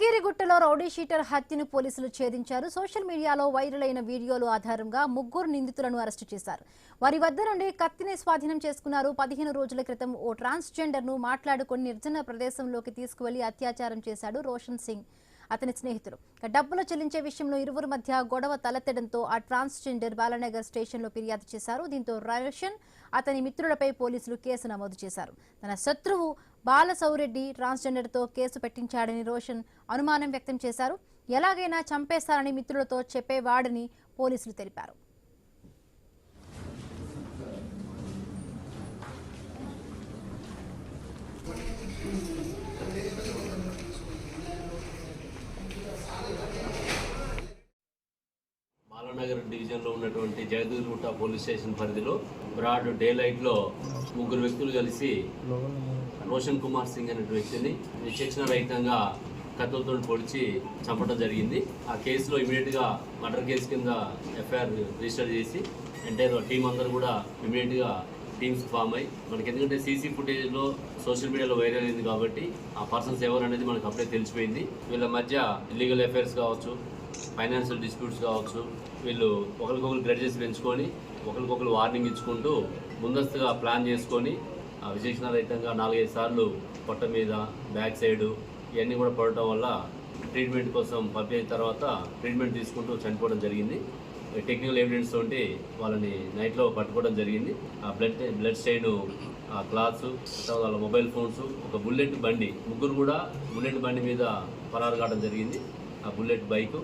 గిరిగుట్టలో rowdy sheeter హత్యను పోలీసులు ఛేదించారు. Social మీడియాలో viral అయిన వీడియోలు ఆధారంగా ముగ్గురు నిందితులను అరెస్టు చేశారు. వారి వద్ద నుండి కత్తిని స్వాధీనం చేసుకున్నారు. 15 రోజుల క్రితం ఓ ట్రాన్స్జెండర్ ను మాట్లాడుకొని నిర్జన ప్రదేశంలోకి తీసుకువెళ్లి అత్యాచారం చేశాడు రోషన్ సింగ్, అతని స్నేహితులు. డబ్బులు చెల్లించే విషయంలో ఇరువురి మధ్య గొడవ తలెత్తడంతో ఆ ట్రాన్స్జెండర్ బాలానగర్ స్టేషన్లో ఫిర్యాదు చేశారు. దీంతో రోషన్, అతని మిత్రులపై పోలీసులు కేసు నమోదు చేశారు. తన శత్రువు బాలసౌరెడ్డి ట్రాన్స్జెండర్తో కేసు పెట్టించాడని రోషన్ అనుమానం వ్యక్తం చేశారు. ఎలాగైనా చంపేస్తారని మిత్రులతో చెప్పేవాడని పోలీసులు తెలిపారు. బాలానగర్ డివిజన్లో ఉన్నటువంటి జగదీర్గుట్ట పోలీస్ స్టేషన్ పరిధిలో బ్రాడ్ డే లైట్లో ముగ్గురు వ్యక్తులు కలిసి రోషన్ కుమార్ సింగ్ అనే వ్యక్తిని విచక్షణ రహితంగా కత్తులతో పొడిచి చంపడం జరిగింది. ఆ కేసులో ఇమీడియట్గా మర్డర్ కేసు కింద ఎఫ్ఐఆర్ రిజిస్టర్ చేసి ఎంటైర్ టీం అందరూ కూడా ఇమీడియట్గా టీమ్స్ ఫామ్ అయ్యి మనకి, ఎందుకంటే సీసీ ఫుటేజ్లో సోషల్ మీడియాలో వైరల్ అయింది కాబట్టి ఆ పర్సన్స్ ఎవరు అనేది మనకు అప్పుడే తెలిసిపోయింది. వీళ్ళ మధ్య ఇల్లీగల్ అఫైర్స్ కావచ్చు, ఫైనాన్షియల్ డిస్ప్యూట్స్ కావచ్చు, వీళ్ళు ఒకరికొకరు గ్రడ్జెస్ పెంచుకొని ఒకరికొకరు వార్నింగ్ ఇచ్చుకుంటూ ముందస్తుగా ప్లాన్ చేసుకొని విచక్షణ రహితంగా 4-5 సార్లు పొట్ట మీద, బ్యాక్ సైడు ఇవన్నీ కూడా పడటం వల్ల ట్రీట్మెంట్ కోసం పంపించిన తర్వాత ట్రీట్మెంట్ తీసుకుంటూ చనిపోవడం జరిగింది. టెక్నికల్ ఎవిడెన్స్ తోటి వాళ్ళని నైట్లో పట్టుకోవడం జరిగింది. ఆ బ్లడ్ స్టెయిన్, క్లాత్స్, వాళ్ళ మొబైల్ ఫోన్స్, ఒక బుల్లెట్ బండి, ముగ్గురు కూడా బుల్లెట్ బండి మీద పరారు కావడం జరిగింది. ఆ బుల్లెట్ బైక్